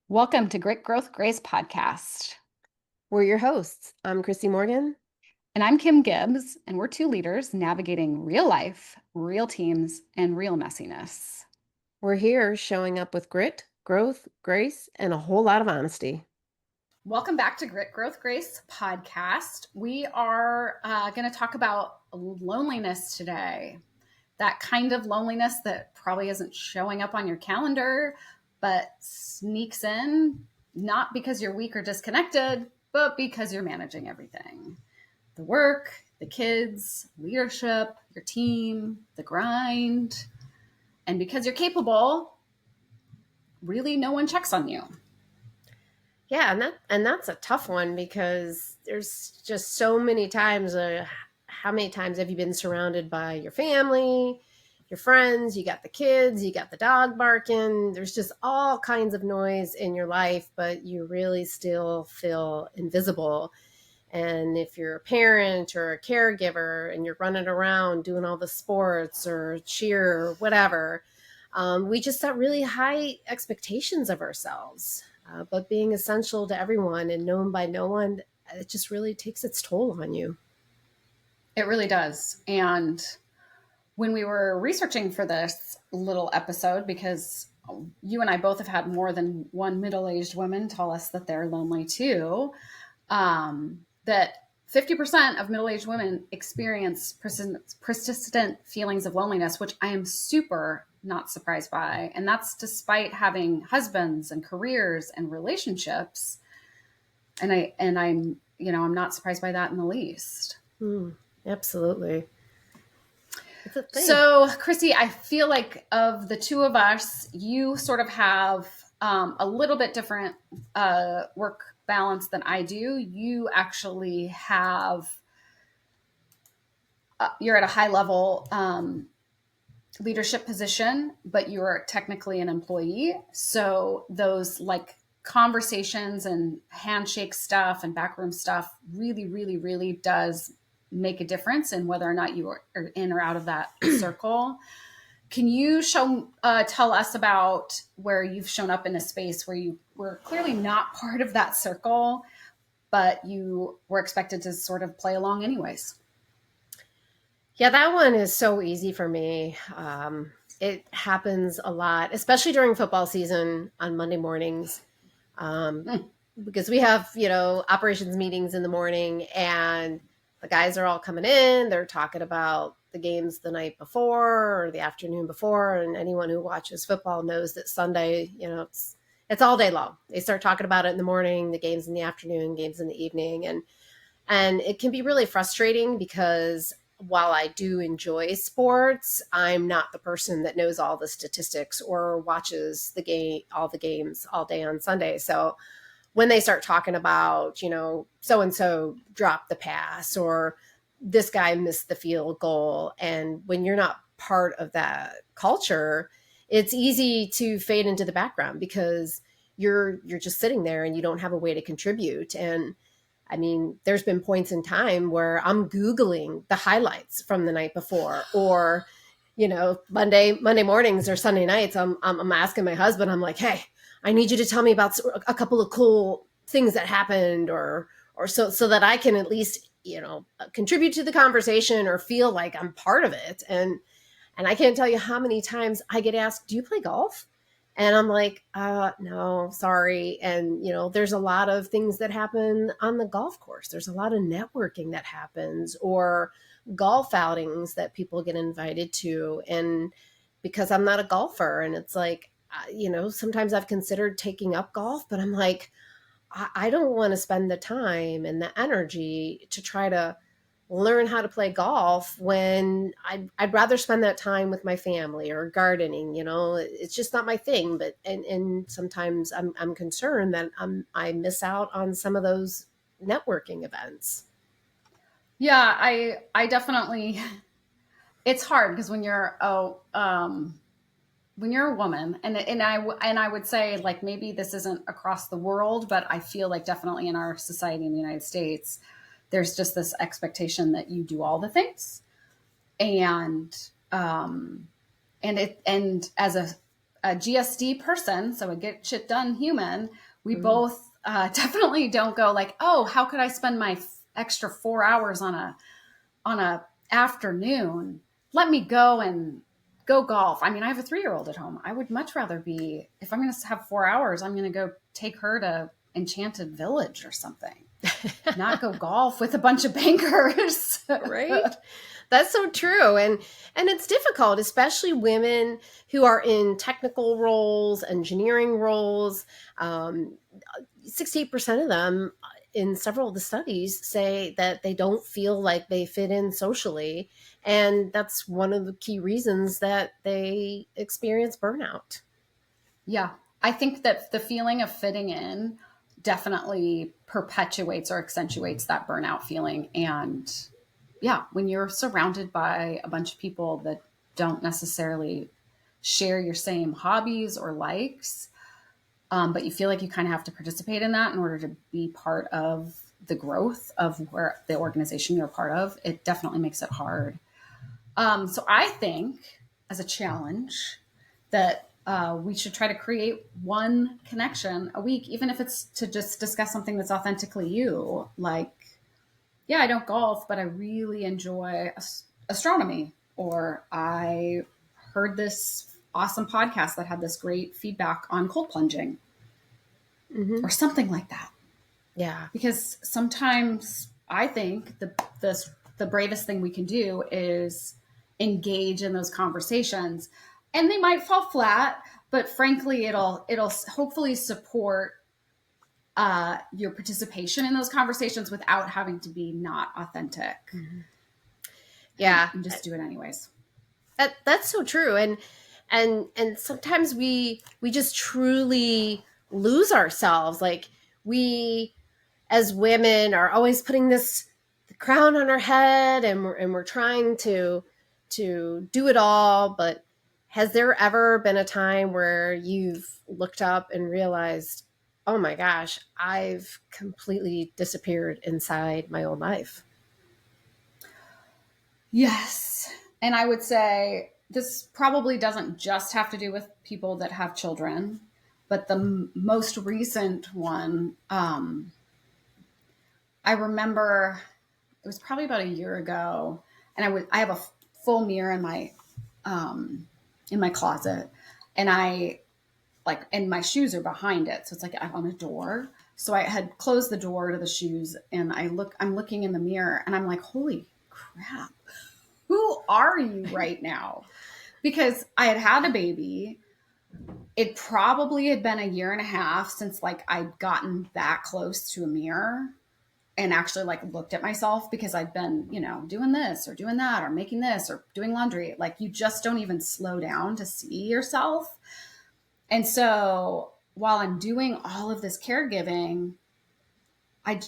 Welcome to Grit Growth Grace podcast. We're your hosts. I'm Crissy Morgan. And I'm Kim Gibbs, and we're two leaders navigating real life, real teams, and real messiness. We're here showing up with grit, growth, grace, and a whole lot of honesty. Welcome back to Grit Growth Grace podcast. We are going to talk about loneliness today. That kind of loneliness that probably isn't showing up on your calendar, but sneaks in, not because you're weak or disconnected, but because you're managing everything. The work, the kids, leadership, your team, the grind. And because you're capable, really no one checks on you. Yeah, and that's a tough one because there's just so many times. How many times have you been surrounded by your family, your friends? You got the kids, you got the dog barking. There's just all kinds of noise in your life, but you really still feel invisible. And if you're a parent or a caregiver and you're running around doing all the sports or cheer or whatever, we just set really high expectations of ourselves. But being essential to everyone and known by no one, it just really takes its toll on you. It really does. And when we were researching for this little episode, because you and I both have had more than one middle-aged woman tell us that they're lonely too, that 50% of middle-aged women experience persistent feelings of loneliness, which I am super not surprised by. And that's despite having husbands and careers and relationships. I'm not surprised by that in the least. Absolutely. It's a thing. So, Crissy, I feel like of the two of us, you sort of have a little bit different work balance than I do. You actually have, you're at a high level leadership position, but you're technically an employee. So those like conversations and handshake stuff and backroom stuff really, really, really does make a difference in whether or not you are in or out of that circle. Can you tell us about where you've shown up in a space where you were clearly not part of that circle, but you were expected to sort of play along anyways? Yeah, that one is so easy for me. It happens a lot, especially during football season on Monday mornings. Because we have, operations meetings in the morning and the guys are all coming in. They're talking about the games the night before or the afternoon before. And anyone who watches football knows that Sunday, it's all day long. They start talking about it in the morning, the games in the afternoon, games in the evening. And it can be really frustrating because while I do enjoy sports, I'm not the person that knows all the statistics or watches all the games all day on Sunday. So when they start talking about, so and so dropped the pass or this guy missed the field goal, and when you're not part of that culture, it's easy to fade into the background because you're just sitting there and you don't have a way to contribute. And I mean, there's been points in time where I'm Googling the highlights from the night before, or, Monday mornings or Sunday nights, I'm asking my husband, I'm like, hey, I need you to tell me about a couple of cool things that happened or so that I can at least, contribute to the conversation or feel like I'm part of it. And I can't tell you how many times I get asked, do you play golf? And I'm like, no, sorry. And, there's a lot of things that happen on the golf course. There's a lot of networking that happens or golf outings that people get invited to. And because I'm not a golfer, and it's like, sometimes I've considered taking up golf, but I'm like, I don't want to spend the time and the energy to try to learn how to play golf when I'd rather spend that time with my family or gardening. It's just not my thing. But and sometimes I'm concerned that I miss out on some of those networking events. Yeah, I definitely, it's hard because when you're a woman, and I would say, like, maybe this isn't across the world, but I feel like definitely in our society in the United States, there's just this expectation that you do all the things, and and as a GSD person, so a get shit done human, we both definitely don't go like, oh, how could I spend my extra 4 hours on a afternoon? Let me go and go golf. I mean, I have a 3-year-old at home. I would much rather be, if I'm going to have 4 hours, I'm going to go take her to Enchanted Village or something, not go golf with a bunch of bankers. Right? That's so true. And it's difficult, especially women who are in technical roles, engineering roles. 68% of them in several of the studies say that they don't feel like they fit in socially. And that's one of the key reasons that they experience burnout. Yeah. I think that the feeling of fitting in definitely perpetuates or accentuates that burnout feeling. And yeah, when you're surrounded by a bunch of people that don't necessarily share your same hobbies or likes, but you feel like you kind of have to participate in that in order to be part of the growth of where the organization you're a part of, it definitely makes it hard. So I think as a challenge that we should try to create one connection a week, even if it's to just discuss something that's authentically you. Like, yeah, I don't golf, but I really enjoy astronomy. Or I heard this awesome podcast that had this great feedback on cold plunging, or something like that. Yeah. Because sometimes I think the bravest thing we can do is engage in those conversations, and they might fall flat, but frankly, it'll hopefully support your participation in those conversations without having to be not authentic. Yeah. And just do it anyways. That's so true. And sometimes we just truly lose ourselves. Like, we as women are always putting this crown on our head, and we're trying to do it all. But has there ever been a time where you've looked up and realized, oh my gosh, I've completely disappeared inside my own life? Yes. And I would say this probably doesn't just have to do with people that have children, but the most recent one, I remember it was probably about a year ago, and I have a full mirror in my closet, and and my shoes are behind it, so it's like I'm on a door. So I had closed the door to the shoes, and I'm looking in the mirror, and I'm like, holy crap, who are you right now? Because I had a baby. It probably had been a year and a half since like I'd gotten that close to a mirror and actually like looked at myself, because I'd been, doing this or doing that or making this or doing laundry. Like, you just don't even slow down to see yourself. And so while I'm doing all of this caregiving, I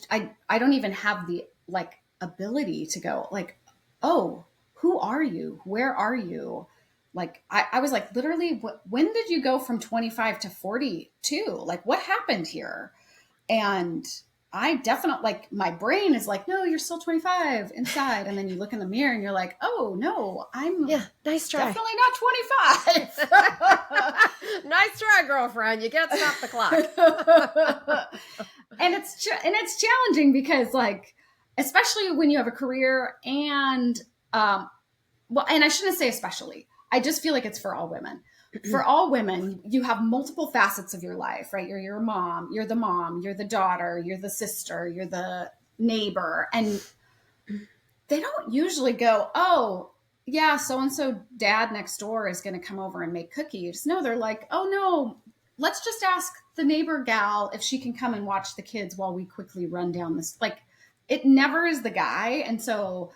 don't even have the like ability to go like, oh, who are you? Where are you? Like, I was like, literally, when did you go from 25 to 42? Like, what happened here? And I definitely, like, my brain is like, no, you're still 25 inside. And then you look in the mirror and you're like, oh no, I'm nice try. definitely not 25. Nice try, girlfriend. You can't stop the clock. And it's challenging because, like, especially when you have a career and, and I shouldn't say especially, I just feel like it's for all women. For all women, you have multiple facets of your life, right? You're your mom, you're the daughter, you're the sister, you're the neighbor. And they don't usually go, oh, yeah, so-and-so dad next door is going to come over and make cookies. No, they're like, oh no, let's just ask the neighbor gal if she can come and watch the kids while we quickly run down this. Like, it never is the guy. And so,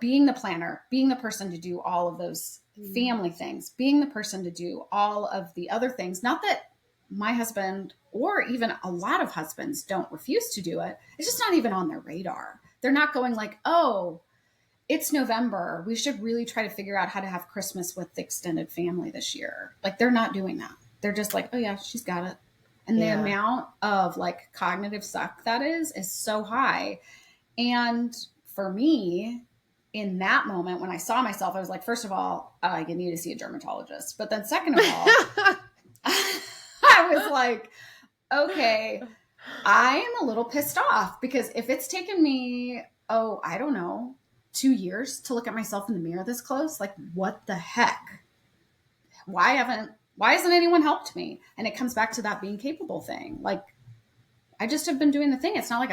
being the planner, being the person to do all of those family things, being the person to do all of the other things, not that my husband or even a lot of husbands don't refuse to do it. It's just not even on their radar. They're not going like, oh, it's November, we should really try to figure out how to have Christmas with the extended family this year. Like, they're not doing that. They're just like, oh yeah, she's got it. And the amount of like cognitive suck that is so high. And for me, in that moment, when I saw myself, I was like, first of all, I need to see a dermatologist. But then second of all, I was like, okay, I am a little pissed off because if it's taken me, I don't know, 2 years to look at myself in the mirror this close, like what the heck? Why hasn't anyone helped me? And it comes back to that being capable thing. Like I just have been doing the thing. It's not like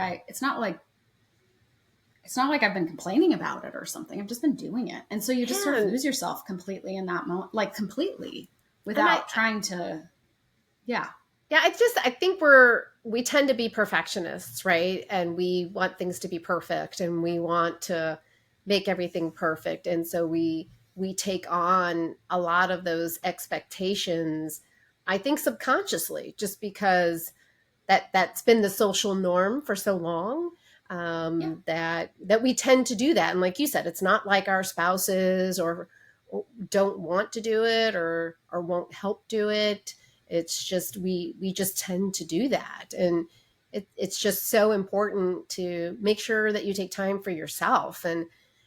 I've been complaining about it or something. I've just been doing it. And so you just sort of lose yourself completely in that moment, like completely without trying to, yeah. Yeah, I think we tend to be perfectionists, right? And we want things to be perfect and we want to make everything perfect. And so we take on a lot of those expectations, I think subconsciously, just because that's been the social norm for so long, that we tend to do that. And like you said, it's not like our spouses or don't want to do it or won't help do it. It's just we just tend to do that. And it's just so important to make sure that you take time for yourself. And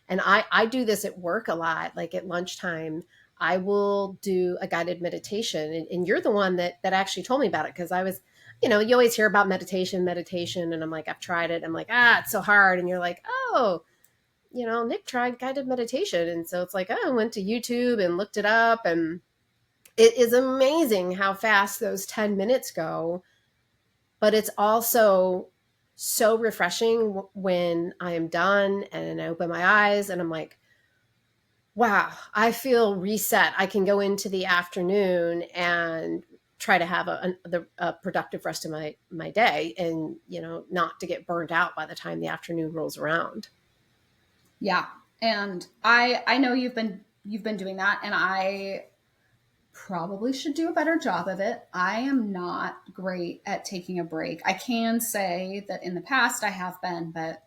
I do this at work a lot. Like at lunchtime, I will do a guided meditation. And you're the one that actually told me about it, because I was, you always hear about meditation. And I'm like, I've tried it. I'm like, it's so hard. And you're like, oh, Nick tried guided meditation. And so it's like, I went to YouTube and looked it up, and it is amazing how fast those 10 minutes go. But it's also so refreshing when I am done and I open my eyes and I'm like, wow, I feel reset. I can go into the afternoon and try to have a productive rest of my day, and, not to get burned out by the time the afternoon rolls around. Yeah. And I know you've been doing that, and I probably should do a better job of it. I am not great at taking a break. I can say that in the past I have been, but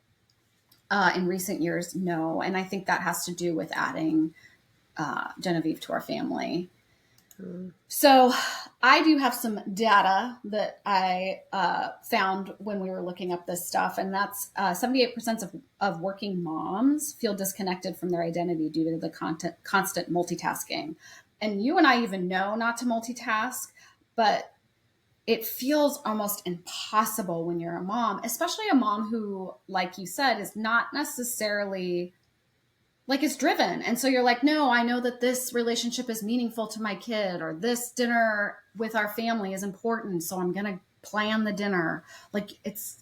in recent years, no. And I think that has to do with adding Genevieve to our family. So I do have some data that I found when we were looking up this stuff, and that's 78% of working moms feel disconnected from their identity due to the constant multitasking. And you and I even know not to multitask, but it feels almost impossible when you're a mom, especially a mom who, like you said, is not necessarily like is driven. And so you're like, no, I know that this relationship is meaningful to my kid, or this dinner with our family is important, so I'm going to plan the dinner. Like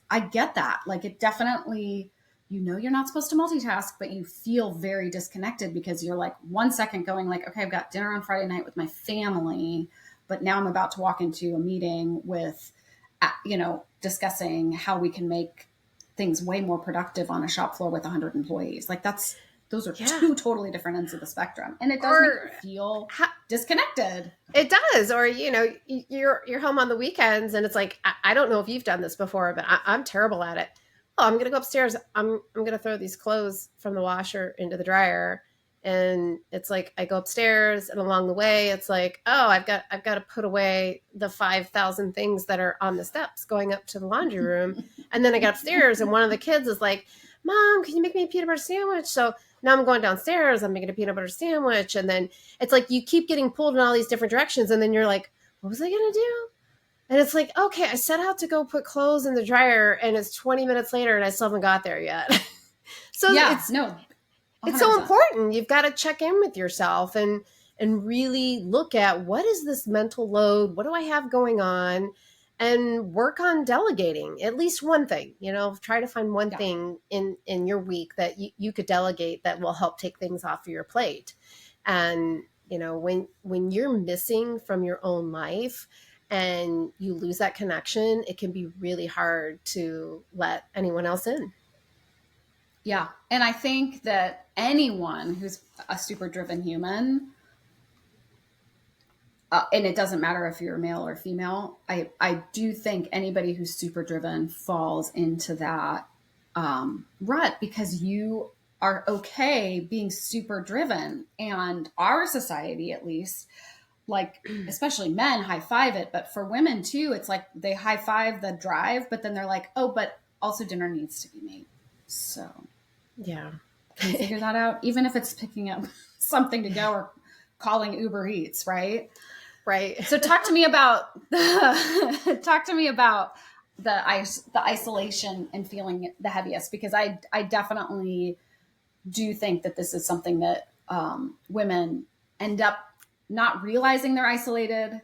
I get that. Like it definitely, you're not supposed to multitask, but you feel very disconnected because you're like 1 second going like, okay, I've got dinner on Friday night with my family, but now I'm about to walk into a meeting with, discussing how we can make things way more productive on a shop floor with 100 employees. Like those are two totally different ends of the spectrum. And it does make you feel disconnected. It does. Or, you're home on the weekends and it's like, I don't know if you've done this before, but I'm terrible at it. Oh, I'm going to go upstairs. I'm going to throw these clothes from the washer into the dryer. And it's like, I go upstairs and along the way, it's like, oh, I've got to put away the 5,000 things that are on the steps going up to the laundry room. And then I got upstairs and one of the kids is like, Mom, can you make me a peanut butter sandwich? So now I'm going downstairs, I'm making a peanut butter sandwich. And then it's like, you keep getting pulled in all these different directions. And then you're like, what was I going to do? And it's like, okay, I set out to go put clothes in the dryer and it's 20 minutes later and I still haven't got there yet. So yeah, it's 100%. so important. You've got to check in with yourself and really look at, what is this mental load? What do I have going on? And work on delegating at least one thing. Try to find one thing in your week that you could delegate that will help take things off of your plate. And, when you're missing from your own life and you lose that connection, it can be really hard to let anyone else in. Yeah. And I think that anyone who's a super driven human, and it doesn't matter if you're male or female, I do think anybody who's super driven falls into that rut, because you are okay being super driven. And our society, at least, like, especially men high five it, but for women too, it's like they high five the drive, but then they're like, oh, but also dinner needs to be made. So yeah. Can you figure that out? Even if it's picking up something to go or calling Uber Eats, right? Right. So talk to me about the isolation and feeling the heaviest, because I definitely do think that this is something that women end up not realizing they're isolated,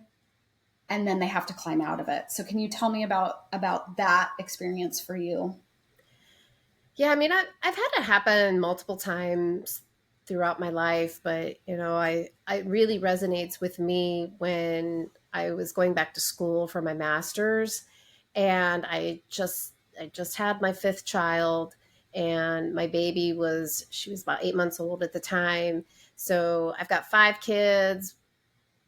and then they have to climb out of it. So can you tell me about that experience for you? Yeah, I mean, I've had it happen multiple times throughout my life, but I really resonates with me when I was going back to school for my master's, and I just had my fifth child, and my baby she was about 8 months old at the time. So I've got five kids.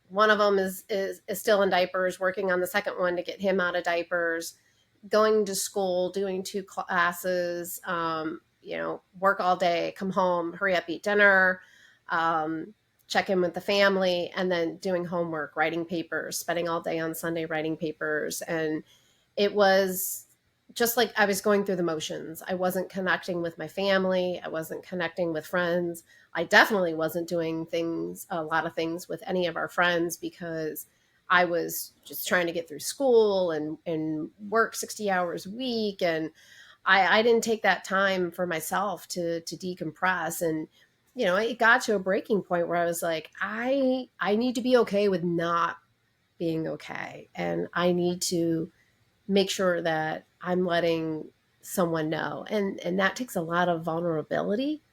One of them is still in diapers, working on the second one to get him out of diapers, going to school, doing two classes, work all day, come home, hurry up, eat dinner, um, check in with the family, and then doing homework, writing papers, spending all day on Sunday writing papers. And it was just like I was going through the motions. I wasn't connecting with my family. I wasn't connecting with friends. I definitely wasn't doing a lot of things with any of our friends, because I was just trying to get through school and work 60 hours a week. And I didn't take that time for myself to decompress. And, it got to a breaking point where I was like, I need to be okay with not being okay. And I need to make sure that I'm letting someone know. And that takes a lot of vulnerability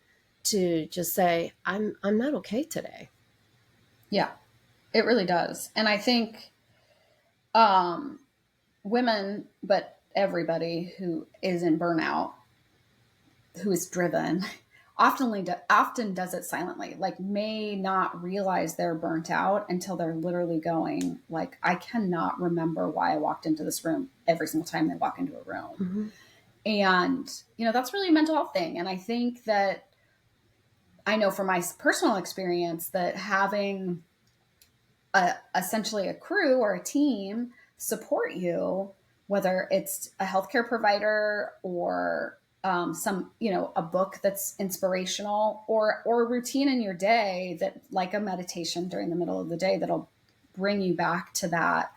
to just say, I'm not okay today. Yeah, it really does. And I think um, women, but everybody who is in burnout, who is driven, often does it silently. Like, may not realize they're burnt out until they're literally going, like, I cannot remember why I walked into this room every single time they walk into a room. Mm-hmm. And that's really a mental health thing. And I think that I know from my personal experience that having essentially a crew or a team support you, whether it's a healthcare provider or a book that's inspirational, or a routine in your day, that, like a meditation during the middle of the day, that'll bring you back to that.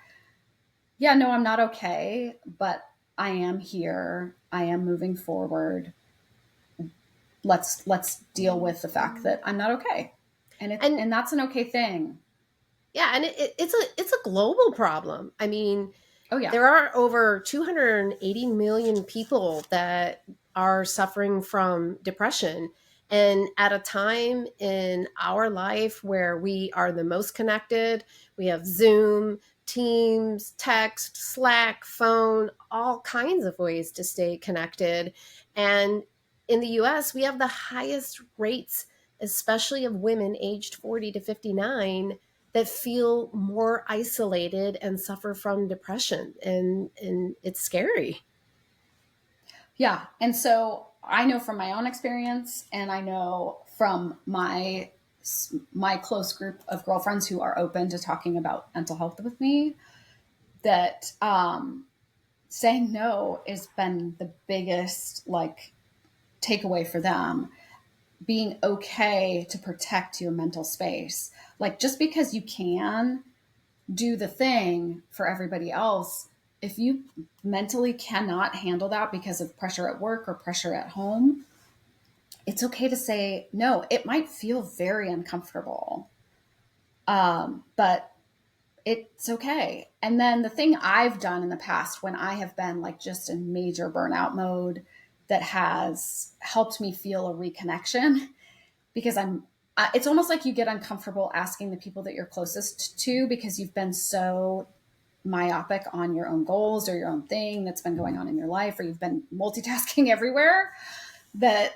Yeah, no, I'm not okay, but I am here. I am moving forward. Let's deal with the fact that I'm not okay, And and that's an okay thing. yeah, and it's a global problem. I mean, Oh yeah. there are over 280 million people that are suffering from depression. And at a time in our life where we are the most connected, we have Zoom, Teams, text, Slack, phone, all kinds of ways to stay connected. And in the US, we have the highest rates, especially of women aged 40 to 59, that feel more isolated and suffer from depression, and it's scary. Yeah. And so I know from my own experience, and I know from my close group of girlfriends who are open to talking about mental health with me, that saying no has been the biggest, like, takeaway for them. Being okay to protect your mental space. Like, just because you can do the thing for everybody else, if you mentally cannot handle that because of pressure at work or pressure at home, it's okay to say no. It might feel very uncomfortable, but it's okay. And then the thing I've done in the past when I have been like just in major burnout mode, that has helped me feel a reconnection, because it's almost like you get uncomfortable asking the people that you're closest to, because you've been so myopic on your own goals or your own thing that's been going on in your life, or you've been multitasking everywhere, that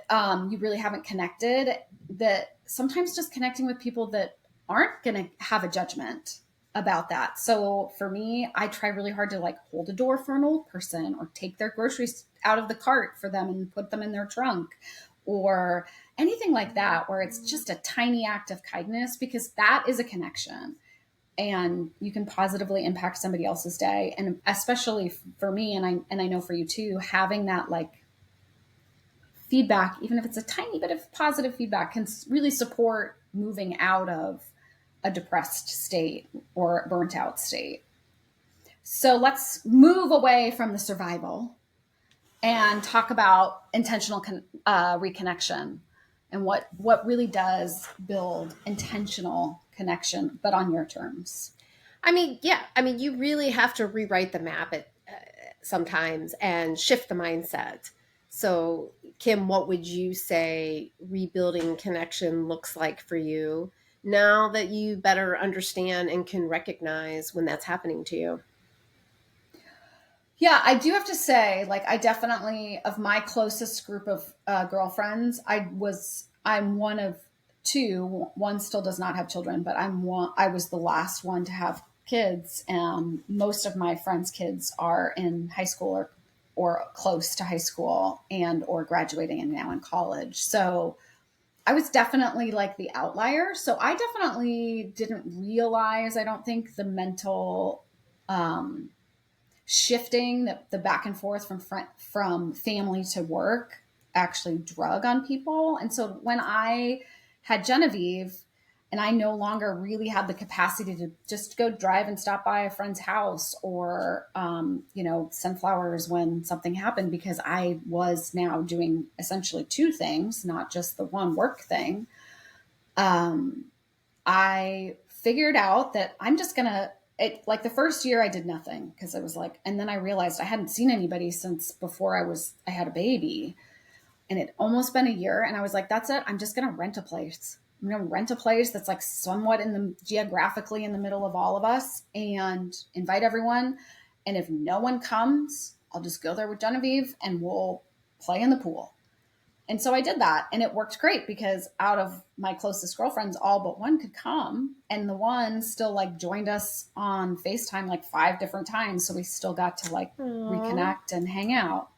you really haven't connected. That sometimes just connecting with people that aren't going to have a judgment about that. So for me, I try really hard to, like, hold a door for an old person, or take their groceries out of the cart for them and put them in their trunk, or anything like that, where it's just a tiny act of kindness, because that is a connection, and you can positively impact somebody else's day. And especially for me, and I know for you too, having that, like, feedback, even if it's a tiny bit of positive feedback, can really support moving out of a depressed state or burnt out state. So let's move away from the survival and talk about intentional reconnection and what really does build intentional connection, but on your terms. I mean, yeah, I mean, you really have to rewrite the map sometimes and shift the mindset. So, Kim, what would you say rebuilding connection looks like for you now that you better understand and can recognize when that's happening to you? Yeah, I do have to say, like, I definitely, of my closest group of girlfriends, I'm one of two. One still does not have children, but I was the last one to have kids. And most of my friends' kids are in high school or close to high school and or graduating and now in college. So I was definitely like the outlier. So I definitely didn't realize, I don't think, the mental um, shifting the back and forth from family to work actually drug on people. And so when I had Genevieve and I no longer really had the capacity to just go drive and stop by a friend's house or, send flowers when something happened, because I was now doing essentially two things, not just the one work thing. Um, I figured out that I'm just gonna like the first year I did nothing because I was like, and then I realized I hadn't seen anybody since before I had a baby, and it almost been a year, and I was like, that's it. I'm just gonna rent a place. I'm gonna rent a place that's like somewhat in the geographically in the middle of all of us and invite everyone. And if no one comes, I'll just go there with Genevieve and we'll play in the pool. And so I did that, and it worked great because out of my closest girlfriends, all but one could come, and the one still like joined us on FaceTime like 5 different times. So we still got to like Aww. reconnect and hang out.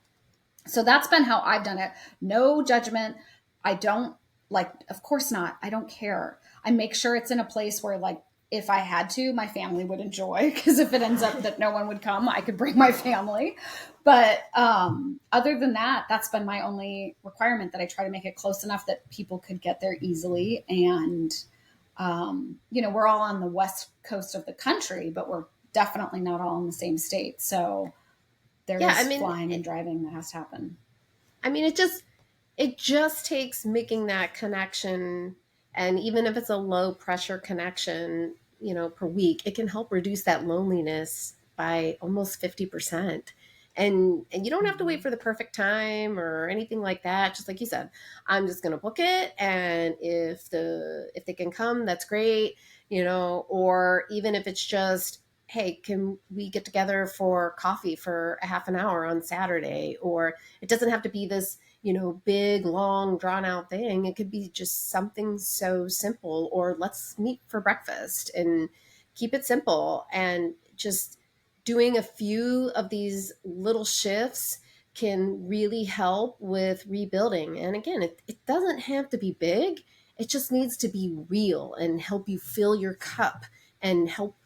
So that's been how I've done it. No judgment. I don't like, of course not. I don't care. I make sure it's in a place where, like, if I had to, my family would enjoy. Because if it ends up that no one would come, I could bring my family. But other than that, that's been my only requirement, that I try to make it close enough that people could get there easily. And, we're all on the west coast of the country, but we're definitely not all in the same state. So there Yeah, I is mean, flying and driving that has to happen. it just takes making that connection, and even if it's a low pressure connection, per week, it can help reduce that loneliness by almost 50%. And you don't have to wait Mhm. for the perfect time or anything like that. Just like you said, I'm just going to book it, and if they can come, that's great, or even if it's just, hey, can we get together for coffee for a half an hour on Saturday? Or it doesn't have to be this, big, long, drawn out thing. It could be just something so simple, or let's meet for breakfast, and keep it simple. And just doing a few of these little shifts can really help with rebuilding. And again, it doesn't have to be big. It just needs to be real and help you fill your cup and help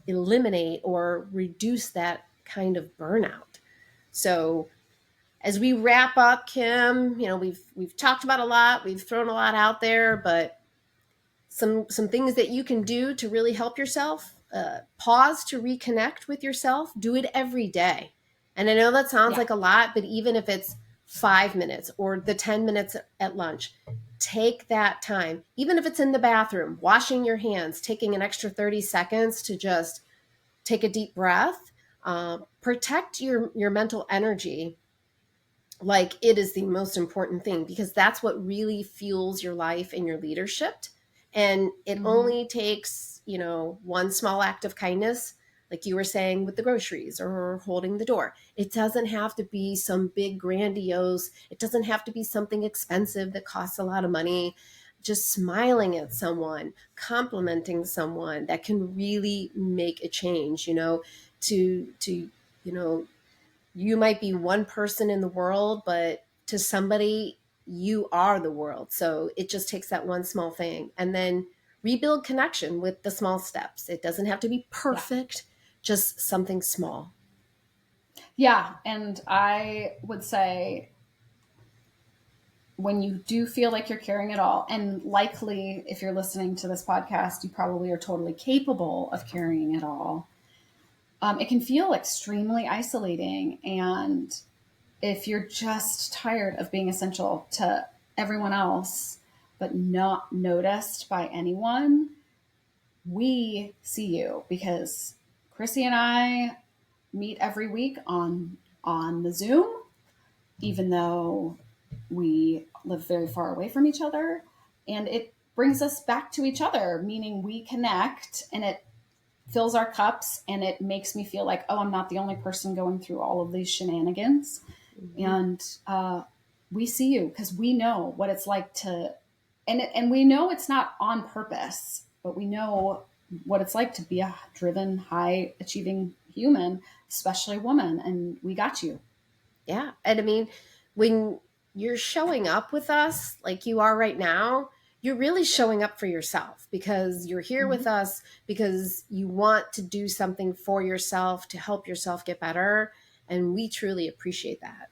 eliminate or reduce that kind of burnout. So as we wrap up, Kim, we've talked about a lot, we've thrown a lot out there, but some things that you can do to really help yourself. Pause to reconnect with yourself. Do it every day. And I know that sounds Yeah. like a lot, but even if it's 5 minutes or the 10 minutes at lunch, take that time. Even if it's in the bathroom, washing your hands, taking an extra 30 seconds to just take a deep breath. Protect your mental energy like it is the most important thing, because that's what really fuels your life and your leadership. And it Hmm. only takes, one small act of kindness, like you were saying with the groceries or holding the door. It doesn't have to be some big grandiose, it doesn't have to be something expensive that costs a lot of money. Just smiling at someone, complimenting someone, that can really make a change, to you know you might be one person in the world, but to somebody, you are the world. So it just takes that one small thing, and then rebuild connection with the small steps. It doesn't have to be Yeah. perfect, just something small. Yeah. And I would say when you do feel like you're carrying it all, and likely if you're listening to this podcast, you probably are totally capable of carrying it all. It can feel extremely isolating. And if you're just tired of being essential to everyone else, but not noticed by anyone, we see you, because Crissy and I meet every week on the Zoom, even though we live very far away from each other. And it brings us back to each other, meaning we connect, and it fills our cups, and it makes me feel like, oh, I'm not the only person going through all of these shenanigans. And we see you, because we know what it's like to, and we know it's not on purpose, but we know what it's like to be a driven, high achieving human, especially a woman. And we got you. Yeah. And I mean, when you're showing up with us like you are right now, you're really showing up for yourself, because you're here with us because you want to do something for yourself to help yourself get better. And we truly appreciate that.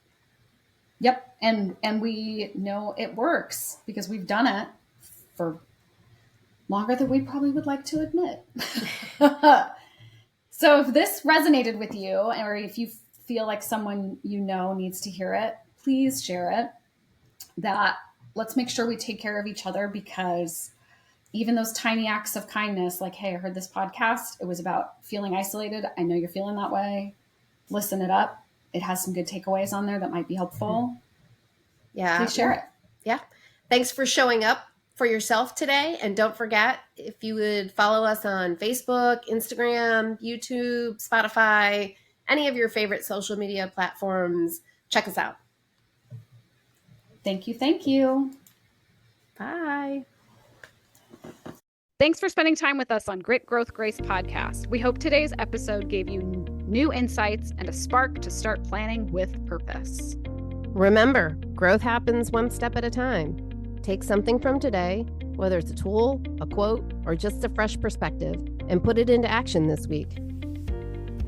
Yep. And we know it works because we've done it for longer than we probably would like to admit. So if this resonated with you, or if you feel like someone you know needs to hear it, please share it. Let's make sure we take care of each other, because even those tiny acts of kindness, like, hey, I heard this podcast, it was about feeling isolated. I know you're feeling that way. Listen it up. It has some good takeaways on there that might be helpful. Yeah. Please share it. Yeah. Thanks for showing up for yourself today. And don't forget, if you would follow us on Facebook, Instagram, YouTube, Spotify, any of your favorite social media platforms, check us out. Thank you. Thank you. Bye. Thanks for spending time with us on Grit, Growth, Grace podcast. We hope today's episode gave you new insights and a spark to start planning with purpose. Remember, growth happens one step at a time. Take something from today, whether it's a tool, a quote, or just a fresh perspective, and put it into action this week.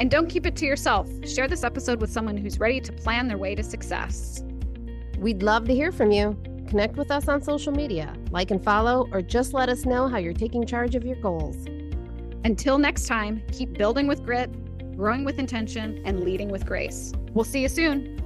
And don't keep it to yourself. Share this episode with someone who's ready to plan their way to success. We'd love to hear from you. Connect with us on social media, like and follow, or just let us know how you're taking charge of your goals. Until next time, keep building with grit, growing with intention, and leading with grace. We'll see you soon.